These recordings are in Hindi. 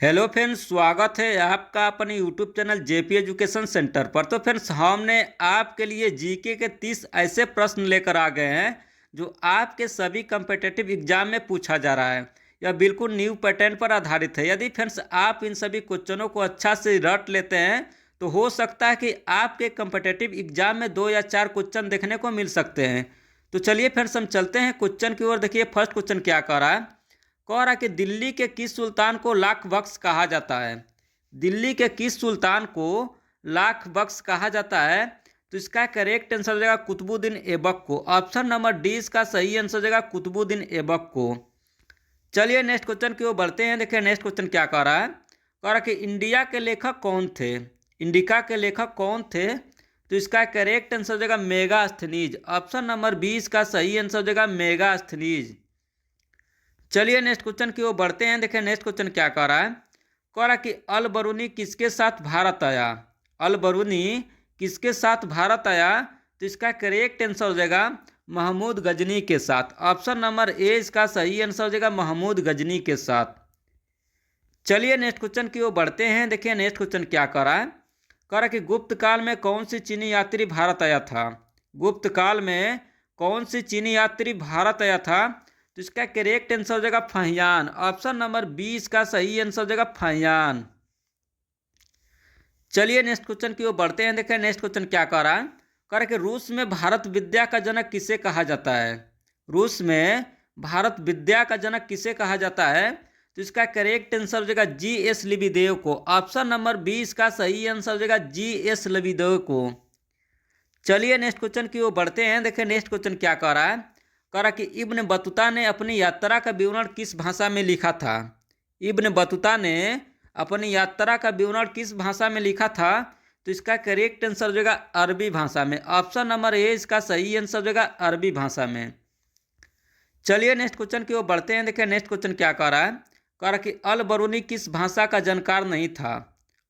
हेलो फ्रेंड्स, स्वागत है आपका अपने YouTube channel JP education centre पर। तो फ्रेंड्स, हमने आपके लिए जीके के 30 ऐसे प्रश्न लेकर आ गए हैं जो आपके सभी कम्पिटिटिव एग्जाम में पूछा जा रहा है। यह बिल्कुल न्यू पैटर्न पर आधारित है। यदि फ्रेंड्स आप इन सभी क्वेश्चनों को अच्छा से रट लेते हैं तो हो सकता है कि आपके कम्पिटिटिव एग्जाम में 2 या 4 क्वेश्चन देखने को मिल सकते हैं। तो चलिए फ्रेंड्स, हम चलते हैं क्वेश्चन की ओर। देखिए फर्स्ट क्वेश्चन क्या कह रहा है। कह रहा कि दिल्ली के किस सुल्तान को लाख बख्श कहा जाता है। दिल्ली के किस सुल्तान को लाख बख्श कहा जाता है। तो इसका करेक्ट आंसर हो जाएगा कुतुबुद्दीन ऐबक को। ऑप्शन नंबर डी इसका सही आंसर हो जाएगा कुतुबुद्दीन ऐबक को। चलिए नेक्स्ट क्वेश्चन की ओर बढ़ते हैं। देखिए नेक्स्ट क्वेश्चन क्या कह रहा है। कह रहा कि इंडिया के लेखक कौन थे। इंडिका के लेखक कौन थे। तो इसका करेक्ट आंसर हो जाएगा मेगास्थनीज। ऑप्शन नंबर बी इसका सही आंसर हो जाएगा मेगास्थनीज। चलिए नेक्स्ट क्वेश्चन की ओर बढ़ते हैं। देखिए नेक्स्ट क्वेश्चन क्या कह रहा है। कह रहा कि अल बरूनी किसके साथ भारत आया। अल बरूनी किसके साथ भारत आया। तो इसका करेक्ट आंसर हो जाएगा महमूद गजनी के साथ। ऑप्शन नंबर ए इसका सही आंसर हो जाएगा महमूद गजनी के साथ। चलिए नेक्स्ट क्वेश्चन की ओर बढ़ते हैं। देखिए नेक्स्ट क्वेश्चन क्या कह रहा है। कह रहा कि गुप्त काल में कौन सी चीनी यात्री भारत आया था। गुप्त काल में कौन सी चीनी यात्री भारत आया था। तो इसका करेक्ट आंसर हो जाएगा फहियान। ऑप्शन नंबर बी इसका सही आंसर हो जाएगा फहियान। चलिए नेक्स्ट क्वेश्चन की ओर बढ़ते हैं। देखें नेक्स्ट क्वेश्चन क्या कह रहा है। कह रहा है कि रूस में भारत विद्या का जनक किसे कहा जाता है। रूस में भारत विद्या का जनक किसे कहा जाता है। तो इसका करेक्ट आंसर हो जाएगा जी एस लिबिदेव को। ऑप्शन नंबर बी इसका सही आंसर हो जाएगा जी एस लिबिदेव को। चलिए नेक्स्ट क्वेश्चन की ओर बढ़ते हैं। देखिए नेक्स्ट क्वेश्चन क्या कह रहा है। कह रहा कि इब्न बतूता ने अपनी यात्रा का विवरण किस भाषा में लिखा था। इब्न बतूता ने अपनी यात्रा का विवरण किस भाषा में लिखा था। तो इसका करेक्ट आंसर हो जाएगा अरबी भाषा में। ऑप्शन नंबर ए इसका सही आंसर हो जाएगा अरबी भाषा में। चलिए नेक्स्ट क्वेश्चन की ओर बढ़ते हैं। देखिए नेक्स्ट क्वेश्चन क्या कह रहा है। कह रहा कि अल बरूनी किस भाषा का जानकार नहीं था।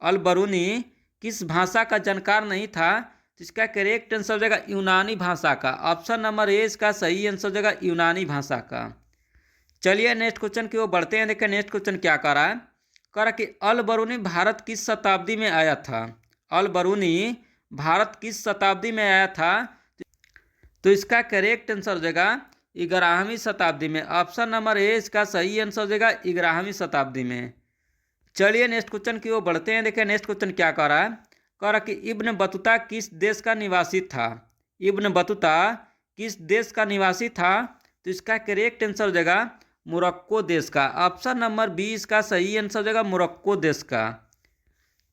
अल बरूनी किस भाषा का जानकार नहीं था। तो इसका करेक्ट आंसर हो जाएगा यूनानी भाषा का। ऑप्शन नंबर ए इसका सही आंसर हो जाएगा यूनानी भाषा का। चलिए नेक्स्ट क्वेश्चन की ओर बढ़ते हैं। देखिए नेक्स्ट क्वेश्चन क्या कह रहा है। कह रहा कि अल बरूनी भारत किस शताब्दी में आया था। अल बरूनी भारत किस शताब्दी में आया था। तो इसका करेक्ट आंसर हो जाएगा 11वीं शताब्दी में। ऑप्शन नंबर ए इसका सही आंसर हो जाएगा 11वीं शताब्दी में। चलिए नेक्स्ट क्वेश्चन की ओर बढ़ते हैं। देखिए नेक्स्ट क्वेश्चन क्या कह रहा है। कह रहा कि इब्न बतूता किस देश का निवासी था। इब्न बतूता किस देश का निवासी था। तो इसका करेक्ट आंसर हो जाएगा मोरक्को देश का। ऑप्शन नंबर बी इसका सही आंसर हो जाएगा मोरक्को देश का।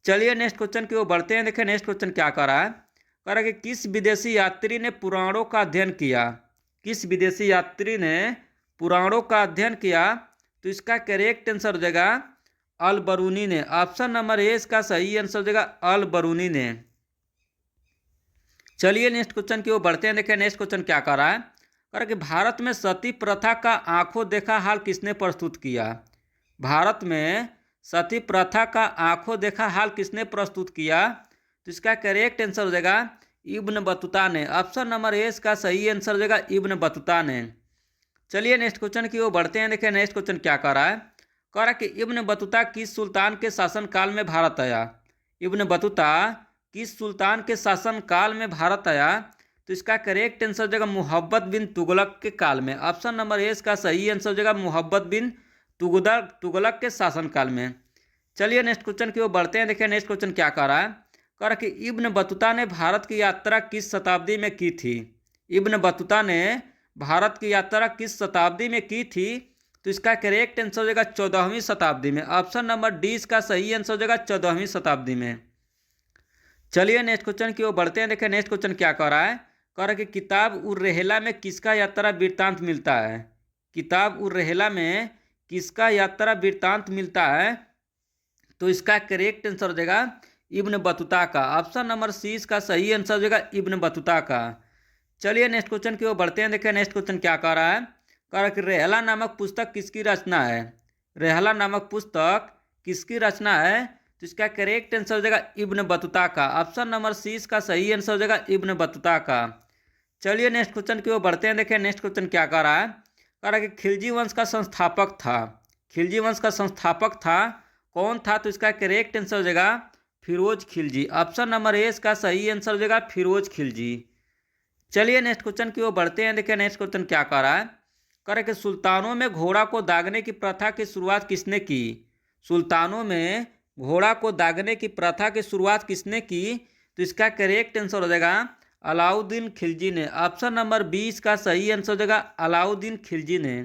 चलिए नेक्स्ट क्वेश्चन की ओर बढ़ते हैं। देखिए नेक्स्ट क्वेश्चन क्या कह रहा है। कह रहा है कि किस विदेशी यात्री ने पुराणों का अध्ययन किया। किस विदेशी यात्री ने पुराणों का अध्ययन किया। तो इसका करेक्ट आंसर हो जाएगा अल बरूनी ने। ऑप्शन नंबर ए इसका सही आंसर हो जाएगा अल बरूनी ने। चलिए नेक्स्ट क्वेश्चन की ओर बढ़ते हैं। देखिए नेक्स्ट क्वेश्चन क्या कह रहा है। कह रहा कि भारत में सती प्रथा का आंखों देखा हाल किसने प्रस्तुत किया। भारत में सती प्रथा का आंखों देखा हाल किसने प्रस्तुत किया। तो इसका करेक्ट आंसर हो जाएगा इब्न बतूता ने। ऑप्शन नंबर ए इसका सही आंसर हो जाएगा इब्न बतूता ने। चलिए नेक्स्ट क्वेश्चन की ओर बढ़ते हैं। देखिए नेक्स्ट क्वेश्चन क्या कह रहा है। कह रहा कि इब्न बतूता किस सुल्तान के शासनकाल में भारत आया। इब्न बतूता किस सुल्तान के शासनकाल में भारत आया। तो इसका करेक्ट आंसर हो जाएगा मोहब्बत बिन तुगलक के काल में। ऑप्शन नंबर ए इसका सही आंसर हो जाएगा मोहब्बत बिन तुगलक के शासनकाल में। चलिए नेक्स्ट क्वेश्चन की ओर बढ़ते हैं। देखिए नेक्स्ट क्वेश्चन क्या कह रहा है। कह रहा कि इब्न बतूता ने भारत की यात्रा किस शताब्दी में की थी। इब्न बतूता ने भारत की यात्रा किस शताब्दी में की थी। तो इसका करेक्ट आंसर हो जाएगा 14वीं शताब्दी में। ऑप्शन नंबर डी इसका सही आंसर हो जाएगा 14वीं शताब्दी में। चलिए नेक्स्ट क्वेश्चन की ओर बढ़ते हैं। देखिए नेक्स्ट क्वेश्चन क्या कह रहा है। कह रहा है कि किताब उर रेहला में किसका यात्रा वृत्तांत मिलता है। किताब उर रेहला में किसका यात्रा वृत्तांत मिलता है। तो इसका करेक्ट आंसर हो जाएगा इब्न बतूता का। ऑप्शन नंबर सी इसका सही आंसर हो जाएगा इब्न बतूता का। चलिए नेक्स्ट क्वेश्चन की ओर बढ़ते हैं। देखिए नेक्स्ट क्वेश्चन क्या कह रहा है। कह रहा कि रेहला नामक पुस्तक किसकी रचना है। रेहला नामक पुस्तक किसकी रचना है। तो इसका करेक्ट आंसर हो जाएगा इब्न बतूता का। ऑप्शन नंबर सी इसका सही आंसर हो जाएगा इब्न बतूता का। चलिए नेक्स्ट क्वेश्चन की ओर बढ़ते हैं। देखिए नेक्स्ट क्वेश्चन क्या कह रहा है। कह रहा है कि खिलजी वंश का संस्थापक था। खिलजी वंश का संस्थापक था कौन था? तो इसका करेक्ट आंसर हो जाएगा Firoz Khilji. Option number A इसका सही आंसर हो जाएगा फिरोज खिलजी। चलिए नेक्स्ट क्वेश्चन की ओर बढ़ते हैं। देखिए नेक्स्ट क्वेश्चन क्या कह रहा है। कह रहा है कि सुल्तानों में घोड़ा को दागने की प्रथा की शुरुआत किसने की? सुल्तानों में घोड़ा को दागने की प्रथा की शुरुआत किसने की? तो इसका करेक्ट आंसर हो जाएगा अलाउद्दीन खिलजी ने। ऑप्शन नंबर 20 का सही आंसर हो जाएगा अलाउद्दीन खिलजी ने।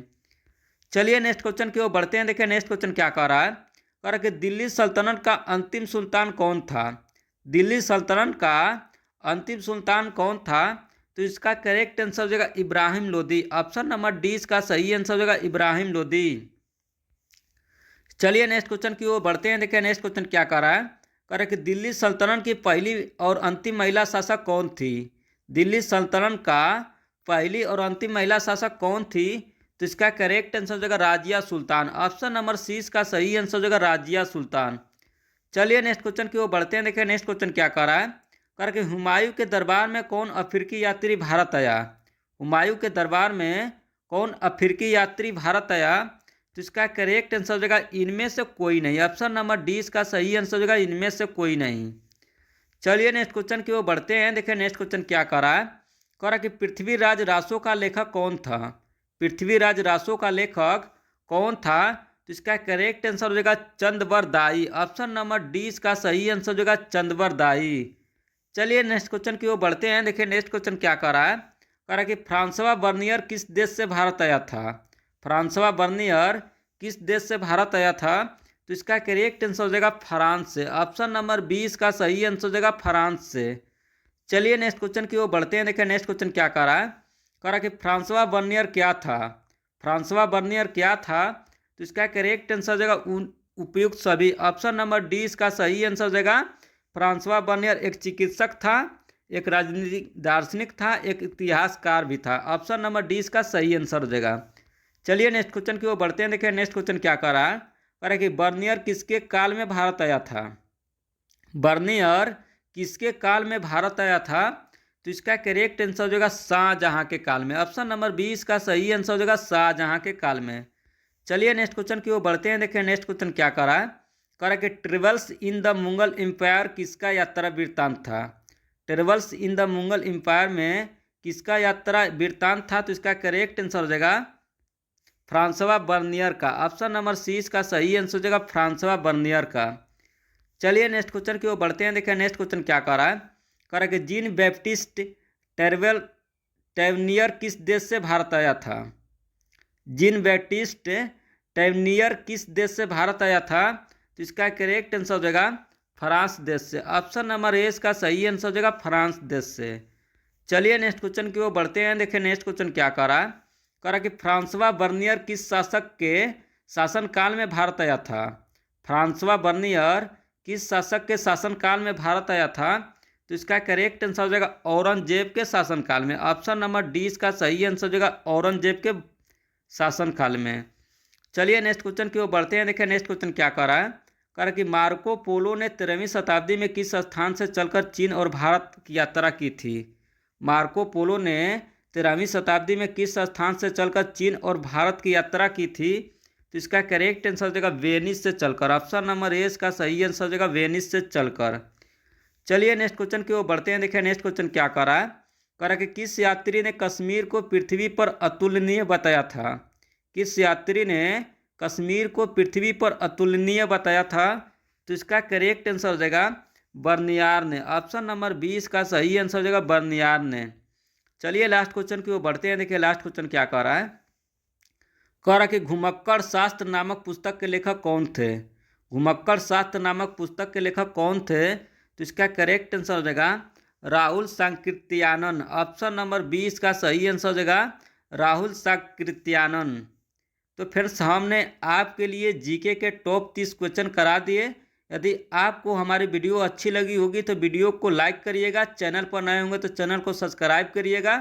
चलिए नेक्स्ट क्वेश्चन की ओर बढ़ते हैं। देखिए नेक्स्ट क्वेश्चन क्या कह रहा है। कह रहा है कि दिल्ली सल्तनत का अंतिम सुल्तान कौन था? दिल्ली सल्तनत का अंतिम सुल्तान कौन था? तो इसका करेक्ट आंसर हो जाएगा Ibrahim Lodi. Option number D इसका सही आंसर हो जाएगा इब्राहिम लोदी। चलिए नेक्स्ट क्वेश्चन की ओर बढ़ते हैं। देखिए नेक्स्ट क्वेश्चन क्या कह रहा है। कह रहा है कि दिल्ली सल्तनत की पहली और अंतिम महिला शासक कौन थी? दिल्ली सल्तनत का पहली और अंतिम महिला शासक कौन थी? तो इसका करेक्ट आंसर हो जाएगा राजिया सुल्तान। ऑप्शन नंबर सी इसका सही आंसर हो जाएगा राजिया सुल्तान। चलिए नेक्स्ट क्वेश्चन की ओर बढ़ते हैं। देखिए नेक्स्ट क्वेश्चन क्या कह रहा है। कह रहा है कि हुमायूं के दरबार में कौन अफ्रीकी यात्री भारत आया? हुमायूं के दरबार में कौन अफ्रीकी यात्री भारत आया? तो इसका करेक्ट आंसर हो जाएगा इनमें से कोई नहीं। ऑप्शन नंबर डी इसका सही आंसर हो जाएगा इनमें से कोई नहीं। चलिए नेक्स्ट क्वेश्चन की ओर बढ़ते हैं। देखिए नेक्स्ट क्वेश्चन क्या कह रहा है। कह रहा है कि पृथ्वीराज रासो का लेखक कौन था? पृथ्वीराज रासो का लेखक कौन था? तो इसका करेक्ट आंसर हो जाएगा चंदबर दाई। ऑप्शन नंबर डी इसका सही आंसर हो जाएगा चंदबर दाई। चलिए नेक्स्ट क्वेश्चन की ओर बढ़ते हैं। देखिए नेक्स्ट क्वेश्चन क्या कह रहा है। कह रहा है कि फ्रांसवा बर्नियर किस देश से भारत आया था? फ्रांसवा बर्नियर किस देश से भारत आया था? तो इसका करेक्ट आंसर हो जाएगा फ्रांस से। ऑप्शन नंबर 20 का सही आंसर हो जाएगा फ्रांस से। चलिए नेक्स्ट क्वेश्चन की ओर बढ़ते हैं। देखिए नेक्स्ट क्वेश्चन क्या कह रहा है। कह रहा है कि फ्रांसवा बर्नियर क्या था? फ्रांसवा बर्नियर क्या था? तो इसका करेक्ट आंसर हो जाएगा उपयुक्त सभी। ऑप्शन नंबर डी इसका सही आंसर हो जाएगा फ्रांसवा बर्नियर एक चिकित्सक था, एक राजनीतिक दार्शनिक था, एक इतिहासकार भी था। ऑप्शन नंबर डी इसका सही आंसर हो जाएगा। चलिए नेक्स्ट क्वेश्चन की ओर बढ़ते हैं। देखिए नेक्स्ट क्वेश्चन क्या कह रहा है। कह रहा है कि बर्नियर किसके काल में भारत आया था? बर्नियर किसके काल में भारत आया था? तो इसका करेक्ट आंसर हो जाएगा शाहजहां के काल में। ऑप्शन नंबर 20 का सही आंसर हो जाएगा शाहजहां के काल में। चलिए नेक्स्ट क्वेश्चन की ओर बढ़ते हैं। देखिए नेक्स्ट क्वेश्चन क्या कह रहा है। कह रहा है कि travels in the Mughal empire किसका यात्रा वृत्तांत था? Travels in the Mughal empire में किसका यात्रा वृत्तांत था? तो इसका करेक्ट आंसर हो जाएगा फ्रांसवा बर्नियर का। ऑप्शन नंबर सी इसका सही आंसर हो जाएगा फ्रांसवा बर्नियर का। चलिए नेक्स्ट क्वेश्चन की ओर बढ़ते हैं। देखिए नेक्स्ट क्वेश्चन क्या कह रहा है। कह रहा है कि जीन बैप्टिस्ट टेवनियर किस देश से भारत आया था? जीन बैप्टिस्ट टेवनियर किस देश से भारत आया था? तो इसका करेक्ट आंसर हो जाएगा फ्रांस देश से। ऑप्शन नंबर ए इसका सही आंसर हो जाएगा फ्रांस देश से। चलिए नेक्स्ट क्वेश्चन की ओर बढ़ते हैं। देखिए नेक्स्ट क्वेश्चन क्या कह रहा है। कह रहा है कि फ्रांसवा बर्नियर किस शासक के शासनकाल में भारत आया था? फ्रांसवा बर्नियर किस शासक के शासनकाल में भारत आया था? तो इसका करेक्ट आंसर हो जाएगा औरंगजेब के शासनकाल में। ऑप्शन नंबर डी इसका सही आंसर हो जाएगा औरंगजेब के शासनकाल में। चलिए नेक्स्ट क्वेश्चन की ओर बढ़ते हैं। देखिए नेक्स्ट क्वेश्चन क्या कह रहा है। कह रहा है कि मार्को पोलो ने 13वीं शताब्दी में किस स्थान से चलकर चीन और भारत की यात्रा की थी? मार्को पोलो ने 13वीं शताब्दी में किस स्थान से चलकर चीन और भारत की यात्रा की थी? तो इसका करेक्ट आंसर हो जाएगा वेनिस से चलकर। ऑप्शन नंबर ए इसका सही आंसर हो जाएगा वेनिस से चलकर। चलिए नेक्स्ट क्वेश्चन की ओर बढ़ते हैं। देखिए नेक्स्ट क्वेश्चन क्या कह रहा है। कह रहा है कि किस यात्री ने कश्मीर को पृथ्वी पर अतुलनीय बताया था? किस यात्री ने कश्मीर को पृथ्वी पर अतुलनीय बताया था? तो इसका करेक्ट आंसर हो जाएगा बर्नियार ने। ऑप्शन नंबर 20 का सही आंसर हो जाएगा बर्नियार ने। चलिए लास्ट क्वेश्चन की ओर बढ़ते हैं। देखिए लास्ट क्वेश्चन क्या कह रहा है। कह रहा है कि घुमक्कड़ शास्त्र नामक पुस्तक के लेखक कौन थे? घुमक्कड़ शास्त्र नामक पुस्तक के लेखक कौन थे? तो इसका करेक्ट आंसर हो जाएगा राहुल सांकृत्यानन। ऑप्शन नंबर 20 का सही आंसर हो जाएगा राहुल सांकृत्यानन। तो फ्रेंड्स हमने आपके लिए जीके के टॉप 30 क्वेश्चन करा दिए। यदि आपको हमारी वीडियो अच्छी लगी होगी तो वीडियो को लाइक करिएगा, चैनल पर नए होंगे तो चैनल को सब्सक्राइब करिएगा